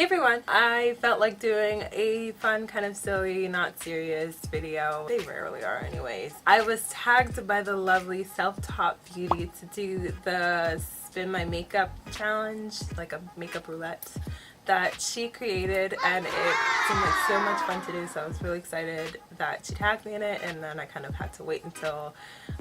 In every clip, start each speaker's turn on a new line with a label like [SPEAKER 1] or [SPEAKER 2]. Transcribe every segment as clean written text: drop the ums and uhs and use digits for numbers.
[SPEAKER 1] Hey everyone! I felt like doing a fun, kind of silly, not serious video. They rarely are anyways. I was tagged by the lovely Self-Taught Beauty to do the Spin My Makeup challenge, like a makeup roulette that she created, and it seemed like so much fun to do, so I was really excited that she tagged me in it. And then I kind of had to wait until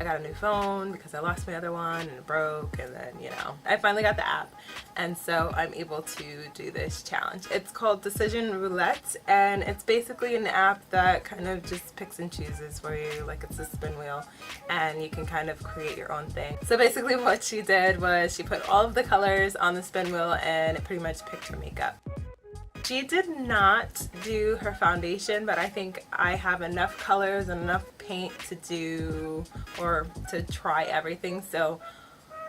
[SPEAKER 1] I got a new phone because I lost my other one and it broke, and then, you know, I finally got the app, and so I'm able to do this challenge. It's called Decision Roulette, and it's basically an app that kind of just picks and chooses for you, like it's a spin wheel, and you can kind of create your own thing. So basically what she did was she put all of the colors on the spin wheel and it pretty much picked her makeup. She did not do her foundation, but I think I have enough colors and enough paint to do, or to try everything, so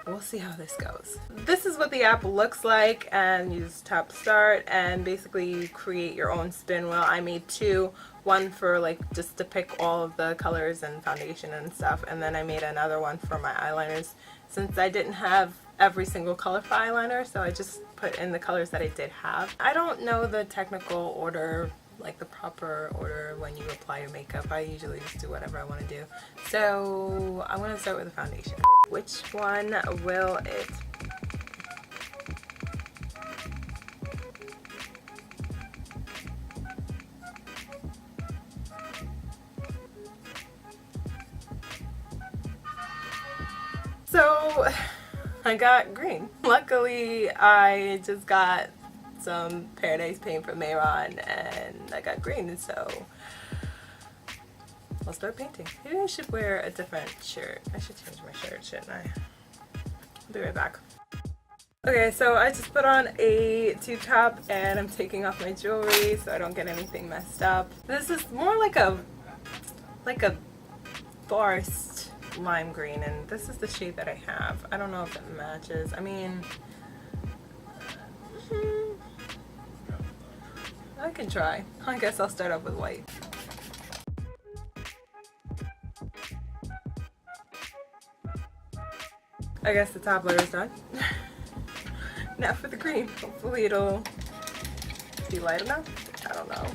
[SPEAKER 1] we'll see how this goes. This is what the app looks like, and you just tap start and basically you create your own spin wheel. I made two, one for like just to pick all of the colors and foundation and stuff, and then I made another one for my eyeliners since I didn't have every single color for eyeliner, so I just put in the colors that I did have. I don't know the technical order, like the proper order when you apply your makeup. I usually just do whatever I want to do. So I'm going to start with the foundation. Which one will it? So I got green. Luckily I just got some Paradise paint from Mayron and I got green, so I'll start painting. Maybe I should wear a different shirt. I should change my shirt, shouldn't I? I'll be right back. Okay, so I just put on a tube top and I'm taking off my jewelry so I don't get anything messed up. This is more like a forest lime green, and this is the shade that I have. I don't know if it matches. I mean, I can try. I guess I'll start off with white. I guess the top layer is done. Now for the green. Hopefully it'll be light enough. I don't know.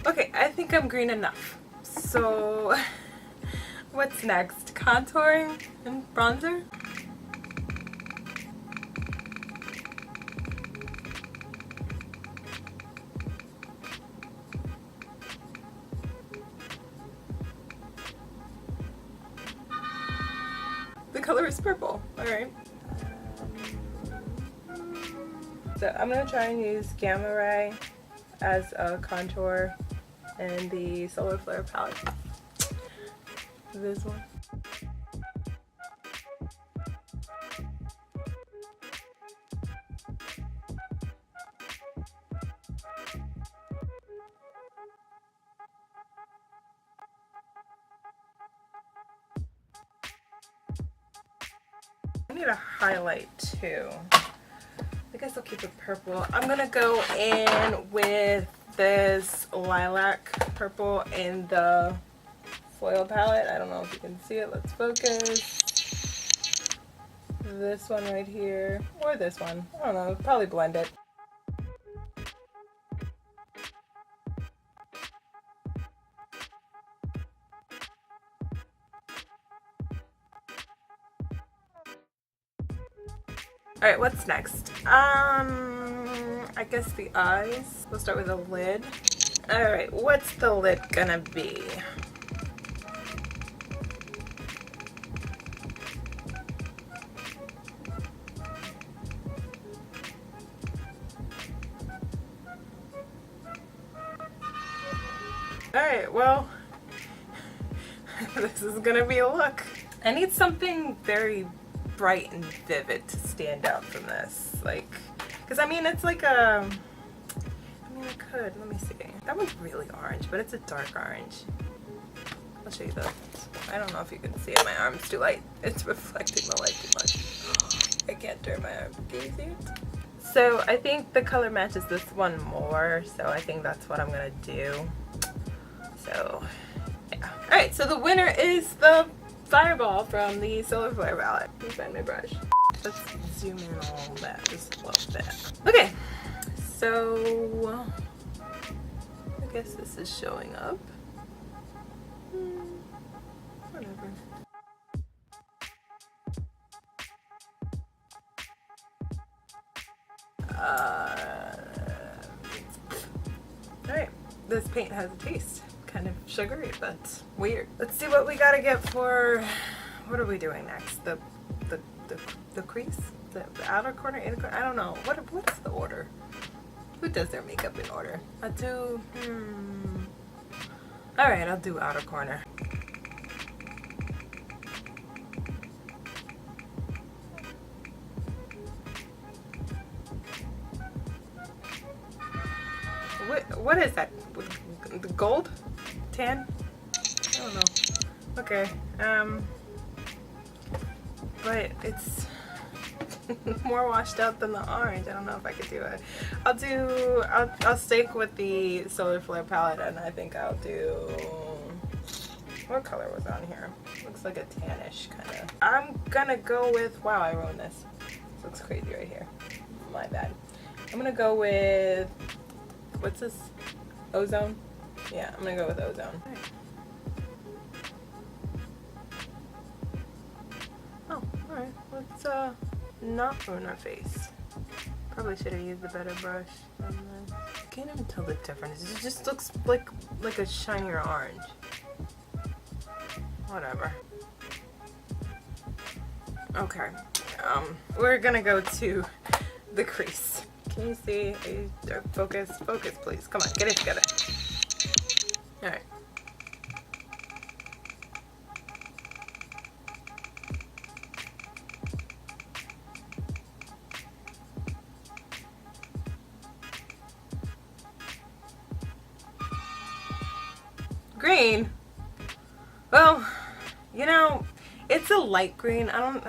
[SPEAKER 1] Okay, I think I'm green enough. So what's next? Contouring and bronzer? The color is purple. Alright. So I'm going to try and use Gamma Ray as a contour and the Solar Flare palette. This one. I need a highlight too. I guess I'll keep it purple. I'm gonna go in with this lilac purple in the foil palette. I don't know if you can see it. Let's focus. This one right here, or this one. I don't know, probably blend it. Alright, what's next? I guess the eyes. We'll start with the lid. Alright, what's the lid gonna be? Alright, well, this is gonna be a look. I need something very bright and vivid to stand out from this, like, because I mean it's like a, I mean I could, let me see, that one's really orange, but it's a dark orange. I'll show you this. I don't know if you can see it, my arm's too light, it's reflecting the light too much. I can't turn my arm, can you see it? So I think the color matches this one more, so I think that's what I'm gonna do. So yeah. Alright, so the winner is the Fireball from the Solar Flare palette. Let me find my brush. Let's zoom in all that, just a little bit. Okay, so I guess this is showing up. Whatever. Alright, this paint has a taste. Kind of sugary, but weird. Let's see what we gotta get for, what are we doing next? The crease? The outer corner, inner corner? I don't know. What's the order? Who does their makeup in order? I'll do, Alright, I'll do outer corner. What is that? The gold? Tan? I don't know. Okay. But it's more washed out than the orange. I don't know if I could do it. I'll stick with the Solar Flare palette, and I think I'll do, what color was on here? Looks like a tannish kind of. I'm gonna go with, wow, I ruined this. This looks crazy right here. My bad. I'm gonna go with, what's this? Ozone? Yeah, I'm gonna go with Ozone. Oh, alright. Let's not ruin our face. Probably should have used a better brush. Can't even tell the difference. It just looks like a shinier orange. Whatever. Okay. We're gonna go to the crease. Can you see? Focus, please. Come on, get it together. Alright. Green? Well, you know, it's a light green. I'm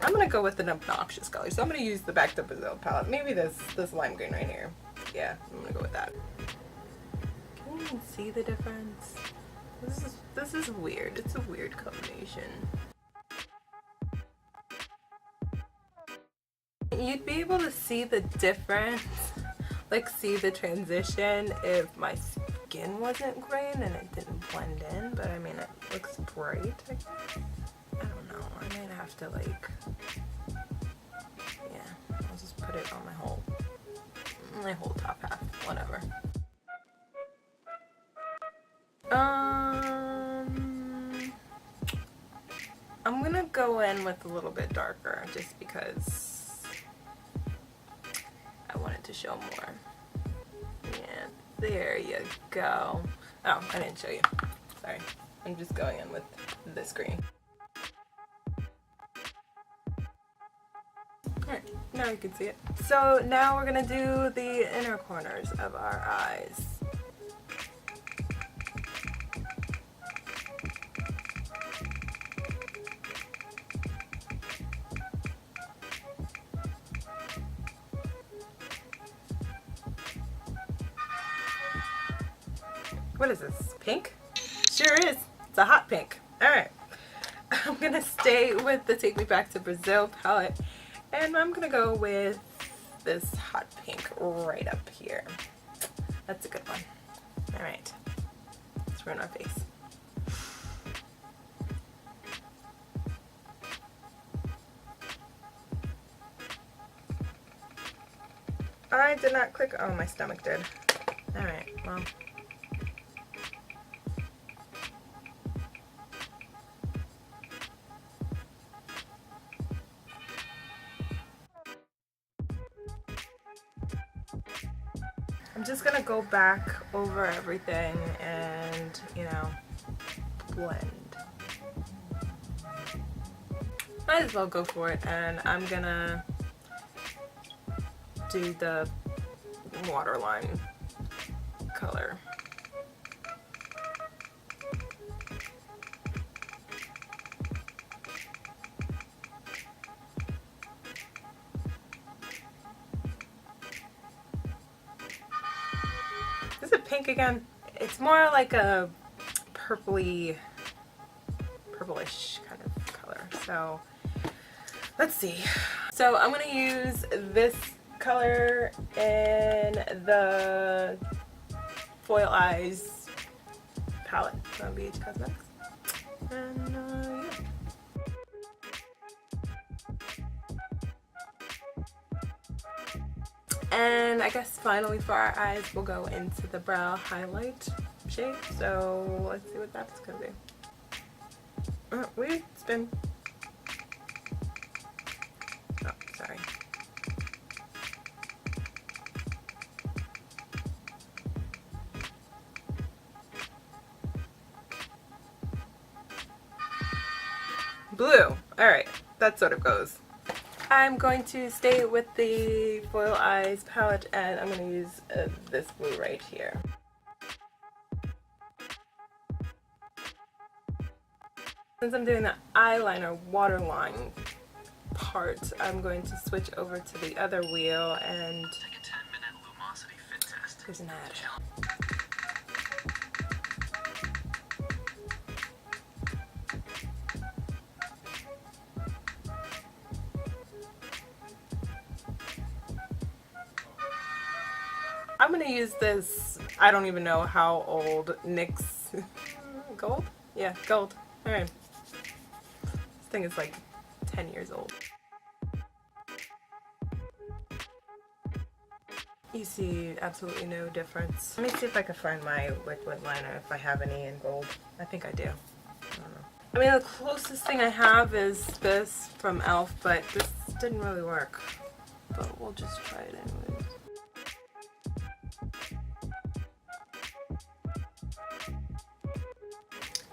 [SPEAKER 1] gonna go with an obnoxious color, so I'm gonna use the Back to Brazil palette. Maybe this lime green right here. Yeah, I'm gonna go with that. Can you even see the difference? This is weird. It's a weird combination. You'd be able to see the difference, like see the transition if my skin wasn't green and it didn't blend in, but I mean, it looks bright, I guess. I don't know, I might have to like, yeah, I'll just put it on my whole top half, whatever. I'm gonna go in with a little bit darker just because I want it to show more. Yeah, there you go. Oh, I didn't show you. Sorry. I'm just going in with this green. Alright, now you can see it. So now we're gonna do the inner corners of our eyes. What is this? Pink? Sure is. It's a hot pink. Alright. I'm gonna stay with the Take Me Back to Brazil palette, and I'm gonna go with this hot pink right up here. That's a good one. Alright. Let's ruin our face. I did not click. Oh, my stomach did. Alright, well. I'm just gonna go back over everything and, you know, blend. Might as well go for it, and I'm gonna do the waterline color. Is it pink again? It's more like a purpley purplish kind of color. So let's see. So I'm going to use this color in the Foil Eyes palette from BH Cosmetics. And yeah. And I guess finally for our eyes, we'll go into the brow highlight shade. So let's see what that's gonna be. Weird spin. Oh, sorry. Blue. Alright, that sort of goes. I'm going to stay with the Foil Eyes palette, and I'm going to use this blue right here. Since I'm doing the eyeliner waterline part, I'm going to switch over to the other wheel and take a 10-minute lumosity fit test. Here's an ad. I'm gonna use this, I don't even know how old, NYX Gold? Yeah, Gold. Alright. This thing is like 10 years old. You see absolutely no difference. Let me see if I can find my liquid liner, if I have any in gold. I think I do. I don't know. I mean, the closest thing I have is this from e.l.f., but this didn't really work. But we'll just try it anyways.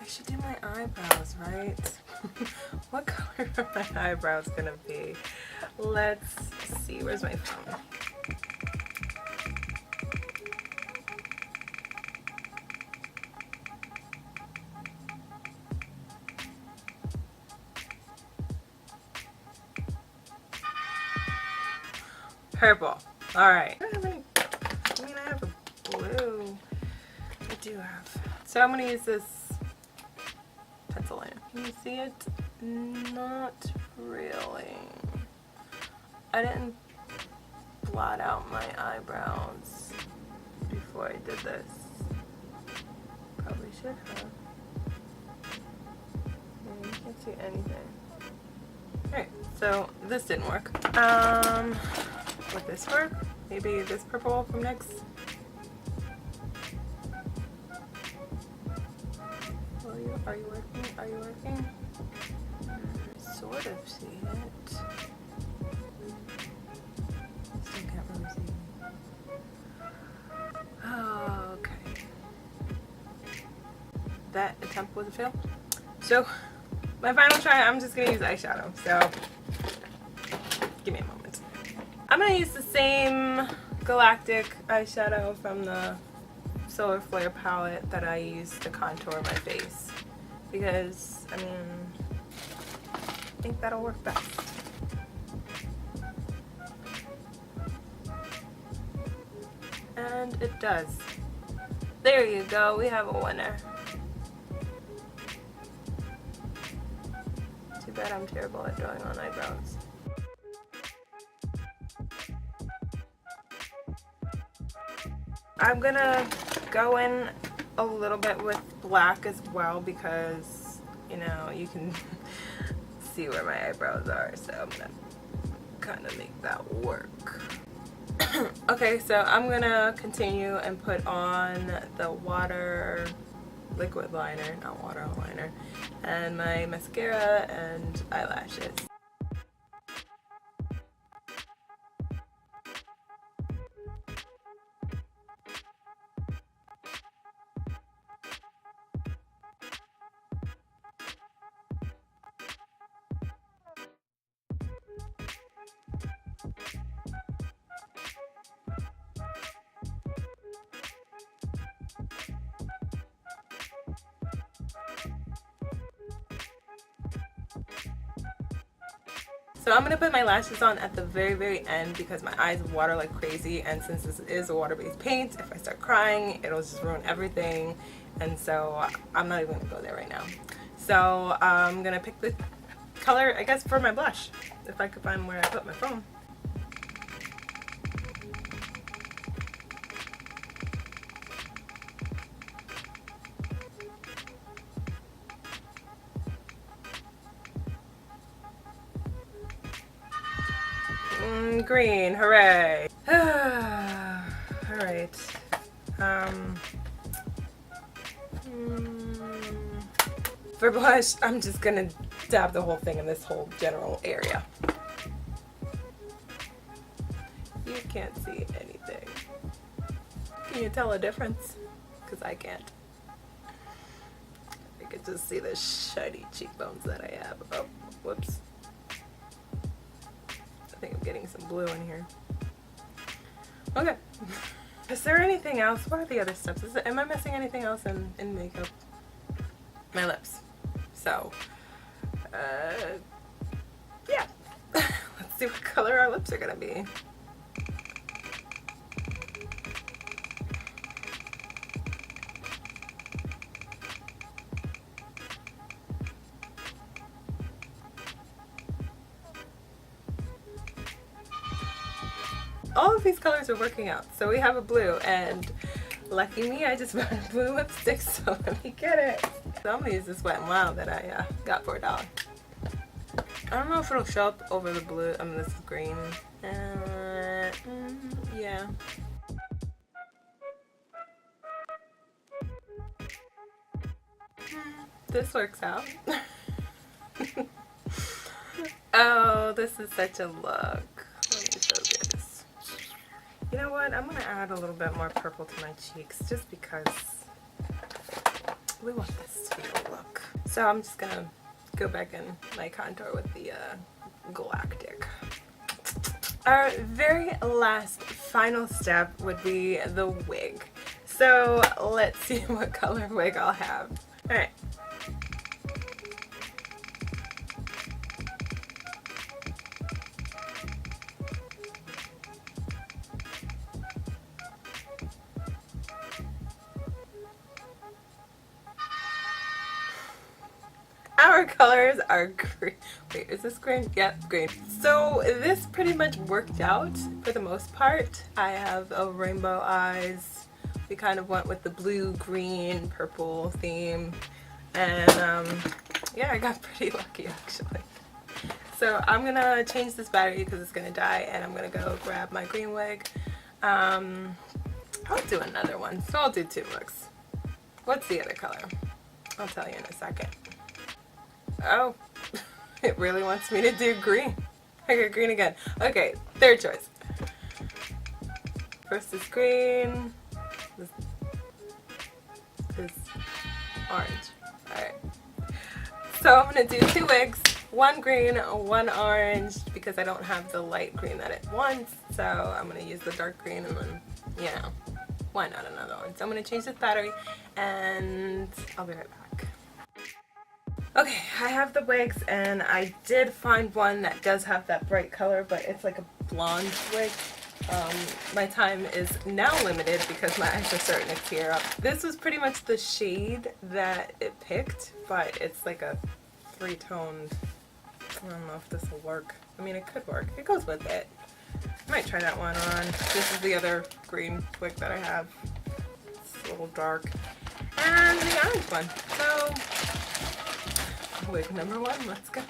[SPEAKER 1] I should do my eyebrows, right? What color are my eyebrows gonna be? Let's see. Where's my phone? Purple. Alright. I mean, I have a blue. I do have. So I'm going to use this pencil liner. Can you see it? Not really. I didn't blot out my eyebrows before I did this. Probably should have. Yeah, you can't see anything. Alright, so this didn't work. Would this work? Maybe this purple from NYX? Are you working? Are you working? Sort of see it. Still can't really see it. Oh, okay. That attempt was a fail. So, my final try, I'm just gonna use eyeshadow. So, give me a moment. I'm going to use the same galactic eyeshadow from the Solar Flare palette that I use to contour my face. Because, I mean, I think that'll work best. And it does. There you go, we have a winner. Too bad I'm terrible at drawing on eyebrows. I'm gonna go in a little bit with black as well because, you know, you can see where my eyebrows are, so I'm gonna kind of make that work. Okay, so I'm gonna continue and put on the water liquid liner, not water liner, and my mascara and eyelashes. So I'm going to put my lashes on at the very end because my eyes water like crazy, and since this is a water-based paint, if I start crying, it'll just ruin everything, and so I'm not even going to go there right now. So I'm gonna pick the color, I guess, for my blush, if I could find where I put my phone. Green, hooray. Alright. For blush, I'm just gonna dab the whole thing in this whole general area. You can't see anything. Can you tell a difference? Because I can't. I can just see the shiny cheekbones that I have. Oh, whoops. I think I'm getting some blue in here. Okay. Is there anything else? What are the other steps? Am I missing anything else in makeup? My lips. So, yeah. Let's see what color our lips are gonna be. All of these colors are working out. So we have a blue, and lucky me, I just bought a blue lipstick, so let me get it. So I'm gonna use this Wet n Wild that I got for $1. I don't know if it'll show up over the blue. I mean, this is green. Yeah. This works out. Oh, this is such a look. Let me show this. You know what? I'm gonna add a little bit more purple to my cheeks just because we want this to be a look. So I'm just gonna go back in my contour with the Galactic. Our very last final step would be the wig. So let's see what color wig I'll have. Alright. Our colors are green. Wait, is this green? Yep, green. So this pretty much worked out for the most part. I have a rainbow eyes. We kind of went with the blue, green, purple theme. And yeah, I got pretty lucky actually. So I'm gonna change this battery because it's gonna die, and I'm gonna go grab my green wig. I'll do another one. So I'll do 2 looks. What's the other color? I'll tell you in a second. Oh, it really wants me to do green. I got green again. Okay, third choice. First is green. This is orange. Alright. So I'm going to do 2 wigs. 1 green, 1 orange, because I don't have the light green that it wants. So I'm going to use the dark green, and then, you know, why not another one? So I'm going to change this battery, and I'll be right back. Okay, I have the wigs, and I did find one that does have that bright color, but it's like a blonde wig. My time is now limited because my eyes are starting to tear up. This was pretty much the shade that it picked, but it's like a 3-toned. I don't know if this will work. I mean, it could work. It goes with it. I might try that one on. This is the other green wig that I have. It's a little dark. And the orange one. So, wig number 1, let's go.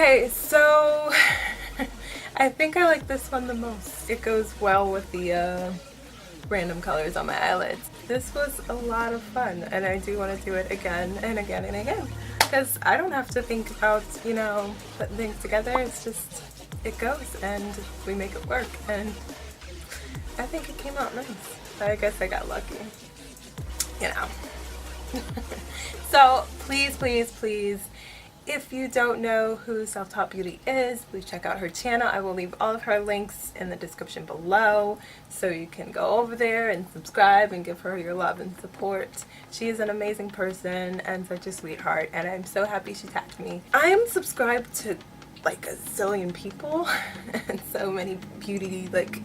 [SPEAKER 1] Okay, so I think I like this one the most. It goes well with the random colors on my eyelids. This was a lot of fun, and I do want to do it again and again and again, because I don't have to think about, you know, putting things together. It's just, it goes and we make it work, and I think it came out nice. I guess I got lucky, you know. So please, please, please, if you don't know who Self-Taught Beauty is, please check out her channel. I will leave all of her links in the description below, so you can go over there and subscribe and give her your love and support. She is an amazing person and such a sweetheart, and I'm so happy she tagged me. I am subscribed to like a zillion people and so many beauty like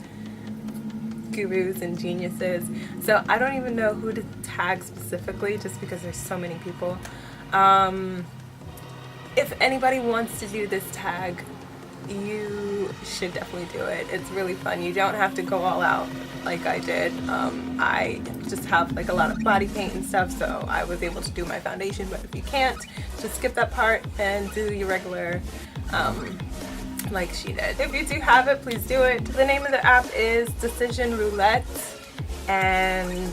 [SPEAKER 1] gurus and geniuses, so I don't even know who to tag specifically, just because there's so many people. If anybody wants to do this tag, you should definitely do it. It's really fun. You don't have to go all out like I did. I just have like a lot of body paint and stuff, so I was able to do my foundation, but if you can't, just skip that part and do your regular like she did. If you do have it, please do it. The name of the app is Decision Roulette, and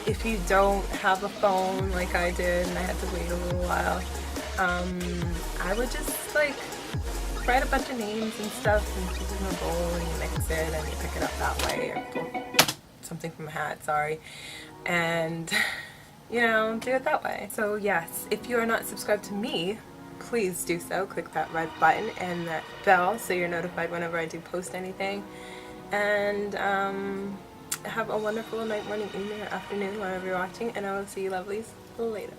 [SPEAKER 1] if you don't have a phone like I did and I had to wait a little while, I would just like write a bunch of names and stuff and put it in a bowl and you mix it and you pick it up that way, or pull something from a hat, sorry, and you know, do it that way. So yes, if you are not subscribed to me, please do so. Click that red button and that bell so you're notified whenever I do post anything. And have a wonderful night, morning, evening, or afternoon whenever you're watching, and I will see you lovelies later.